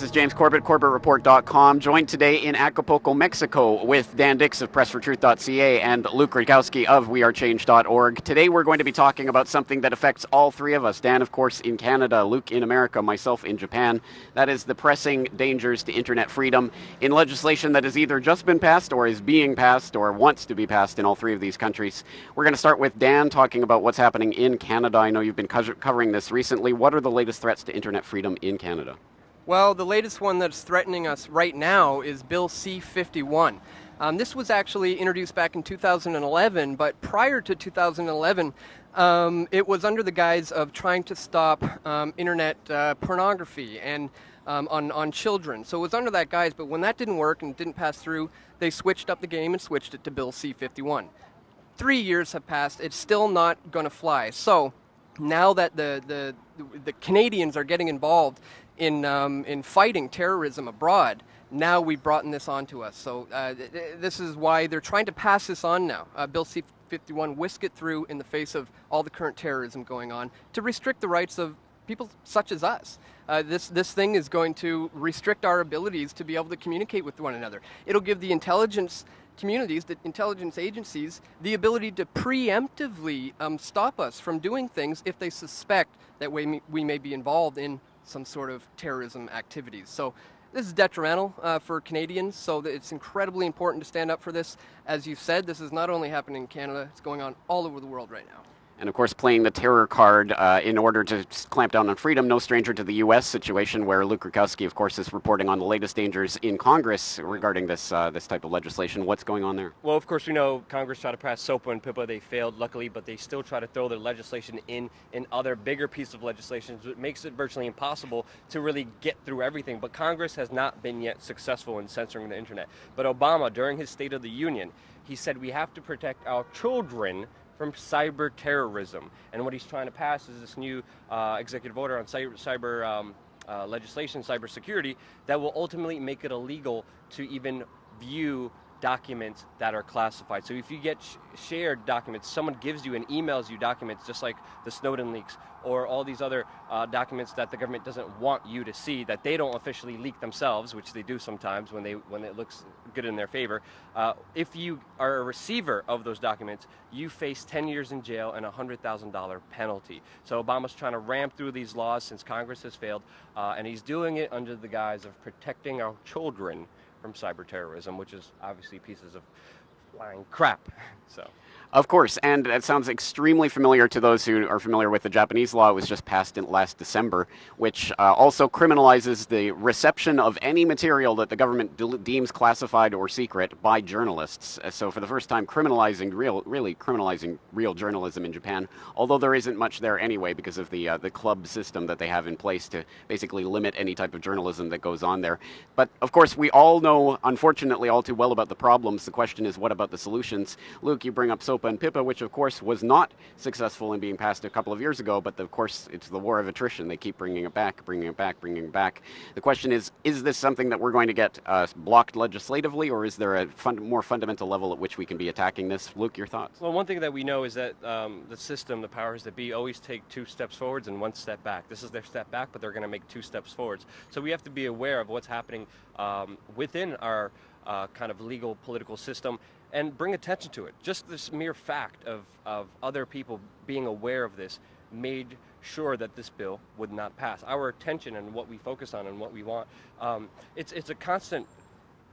This is James Corbett, CorbettReport.com, joined today in Acapulco, Mexico with Dan Dix of PressForTruth.ca and Luke Rudkowski of WeAreChange.org. Today we're going to be talking about something that affects all three of us. Dan, of course, in Canada, Luke in America, myself in Japan. That is the pressing dangers to internet freedom in legislation that has either just been passed or is being passed or wants to be passed in all three of these countries. We're going to start with Dan talking about what's happening in Canada. I know you've been covering this recently. What are the latest threats to internet freedom in Canada? Well, the latest one that's threatening us right now is Bill C-51. This was actually introduced back in 2011, but prior to 2011, it was under the guise of trying to stop internet pornography and on children. So it was under that guise, but when that didn't work and didn't pass through, they switched up the game and switched it to Bill C-51. 3 years have passed. It's still not going to fly. So now that the Canadians are getting involved in fighting terrorism abroad, now we've brought this onto us. So this is why they're trying to pass this on now. Bill C-51 whisk it through in the face of all the current terrorism going on to restrict the rights of people such as us. This thing is going to restrict our abilities to be able to communicate with one another. It'll give the intelligence communities, the intelligence agencies, the ability to preemptively stop us from doing things if they suspect that we may be involved in some sort of terrorism activities. So this is detrimental for Canadians, so that it's incredibly important to stand up for this. As you said, this is not only happening in Canada, it's going on all over the world right now. And of course, playing the terror card in order to clamp down on freedom, no stranger to the U.S. situation, where Luke Rudkowski, of course, is reporting on the latest dangers in Congress regarding this type of legislation. What's going on there? Well, of course, we know Congress tried to pass SOPA and PIPA. They failed, luckily, but they still try to throw their legislation in other bigger pieces of legislation. It makes it virtually impossible to really get through everything. But Congress has not been yet successful in censoring the internet. But Obama, during his State of the Union, he said we have to protect our children from cyber terrorism, and what he's trying to pass is this new executive order on cyber legislation, cyber security, that will ultimately make it illegal to even view documents that are classified. So if you get shared documents, someone gives you and emails you documents, just like the Snowden leaks or all these other documents that the government doesn't want you to see, that they don't officially leak themselves, which they do sometimes when it looks good in their favor. If you are a receiver of those documents, you face 10 years in jail and a $100,000 penalty. So Obama's trying to ram through these laws since Congress has failed, and he's doing it under the guise of protecting our children from cyber terrorism, which is obviously pieces of flying crap. So. Of course, and that sounds extremely familiar to those who are familiar with the Japanese law. It was just passed in last December, which also criminalizes the reception of any material that the government deems classified or secret by journalists. So for the first time, really criminalizing real journalism in Japan, although there isn't much there anyway because of the club system that they have in place to basically limit any type of journalism that goes on there. But of course, we all know, unfortunately, all too well about the problems. The question is, what about the solutions? Luke, you bring up SOPA and PIPA, which of course was not successful in being passed a couple of years ago, but of course it's the war of attrition. They keep bringing it back, bringing it back, bringing it back. The question is this something that we're going to get blocked legislatively, or is there a more fundamental level at which we can be attacking this? Luke, your thoughts? Well, one thing that we know is that the system, the powers that be, always take 2 steps forwards and 1 step back. This is their step back, but they're going to make 2 steps forwards. So we have to be aware of what's happening within our kind of legal political system and bring attention to it. Just this mere fact of other people being aware of this made sure that this bill would not pass. Our attention and what we focus on and what we want, it's a constant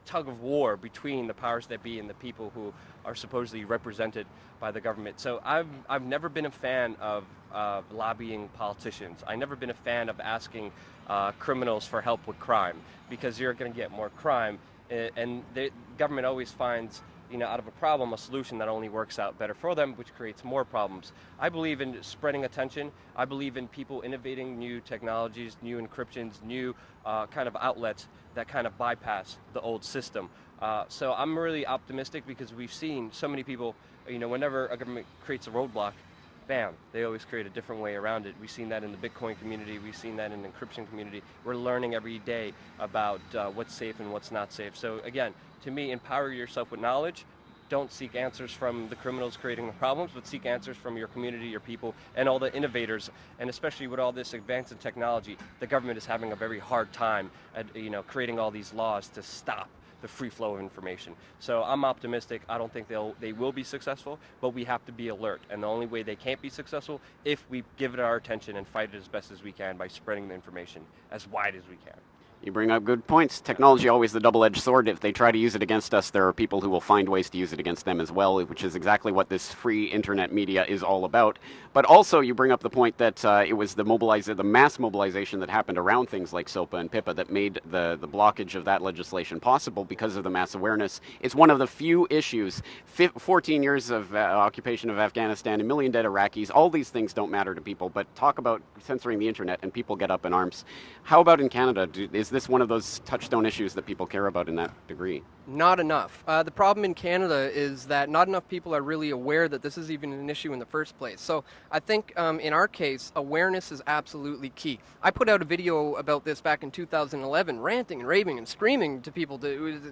tug of war between the powers that be and the people who are supposedly represented by the government. So I've never been a fan of lobbying politicians. I've never been a fan of asking criminals for help with crime, because you're going to get more crime, and the government always finds, out of a problem, a solution that only works out better for them, which creates more problems. I believe in spreading attention. I believe in people innovating new technologies, new encryptions, new kind of outlets that kind of bypass the old system. So I'm really optimistic, because we've seen so many people, whenever a government creates a roadblock, bam, they always create a different way around it. We've seen that in the Bitcoin community. We've seen that in the encryption community. We're learning every day about what's safe and what's not safe. So again, to me, empower yourself with knowledge, don't seek answers from the criminals creating the problems, but seek answers from your community, your people, and all the innovators. And especially with all this advance in technology, the government is having a very hard time at creating all these laws to stop the free flow of information. So I'm optimistic. I don't think they will be successful, but we have to be alert. And the only way they can't be successful if we give it our attention and fight it as best as we can by spreading the information as wide as we can. You bring up good points. Technology always the double-edged sword. If they try to use it against us, there are people who will find ways to use it against them as well, which is exactly what this free internet media is all about. But also, you bring up the point that it was the mass mobilization that happened around things like SOPA and PIPA that made the blockage of that legislation possible because of the mass awareness. It's one of the few issues. 14 years of occupation of Afghanistan, 1 million dead Iraqis, all these things don't matter to people, but talk about censoring the internet and people get up in arms. How about in Canada? Is this one of those touchstone issues that people care about in that degree? Not enough. The problem in Canada is that not enough people are really aware that this is even an issue in the first place. So I think in our case, awareness is absolutely key. I put out a video about this back in 2011, ranting and raving and screaming to people,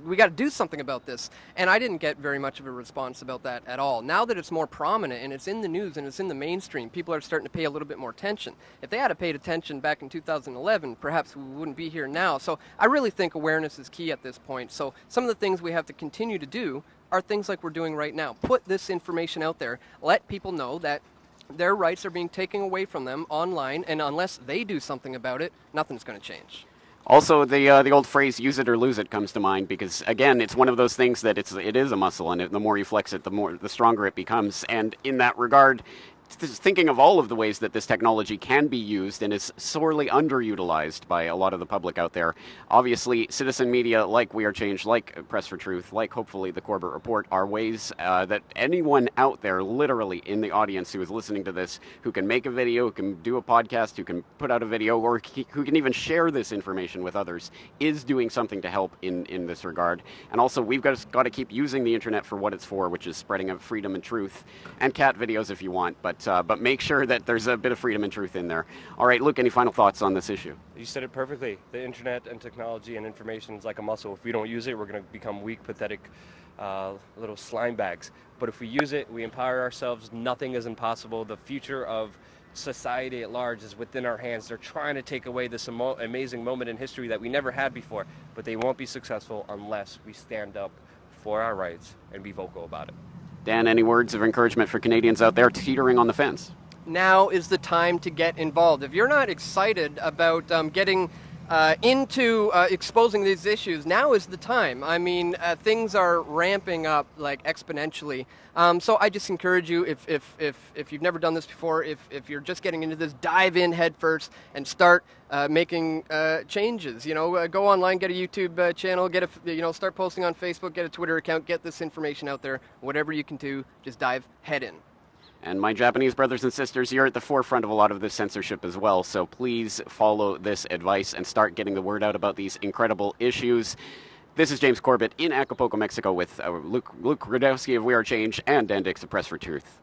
we got to do something about this. And I didn't get very much of a response about that at all. Now that it's more prominent and it's in the news and it's in the mainstream, people are starting to pay a little bit more attention. If they had paid attention back in 2011, perhaps we wouldn't be here now. So I really think awareness is key at this point. So some of the things we have to continue to do are things like we're doing right now. Put this information out there. Let people know that their rights are being taken away from them online, and unless they do something about it, nothing's going to change. Also, the old phrase "use it or lose it" comes to mind because, again, it's one of those things that it is a muscle, and the more you flex it, the stronger it becomes. And in that regard, thinking of all of the ways that this technology can be used and is sorely underutilized by a lot of the public out there. Obviously, citizen media like We Are Change, like Press for Truth, like hopefully the Corbett Report are ways that anyone out there, literally in the audience who is listening to this, who can make a video, who can do a podcast, who can put out a video, or who can even share this information with others, is doing something to help in this regard. And also, we've got to keep using the internet for what it's for, which is spreading of freedom and truth, and cat videos if you want, but make sure that there's a bit of freedom and truth in there. All right, Luke, any final thoughts on this issue? You said it perfectly. The internet and technology and information is like a muscle. If we don't use it, we're going to become weak, pathetic little slime bags. But if we use it, we empower ourselves, nothing is impossible. The future of society at large is within our hands. They're trying to take away this amazing moment in history that we never had before, but they won't be successful unless we stand up for our rights and be vocal about it. Dan, any words of encouragement for Canadians out there teetering on the fence? Now is the time to get involved. If you're not excited about getting into exposing these issues, now is the time. I mean, things are ramping up like exponentially. So I just encourage you, if you've never done this before, if you're just getting into this, dive in head first and start making changes. You know, go online, get a YouTube channel, start posting on Facebook, get a Twitter account, get this information out there. Whatever you can do, just dive head in. And my Japanese brothers and sisters, you're at the forefront of a lot of this censorship as well, so please follow this advice and start getting the word out about these incredible issues. This is James Corbett in Acapulco, Mexico with Luke Rudkowski of We Are Change and Dan Dix of Press for Truth.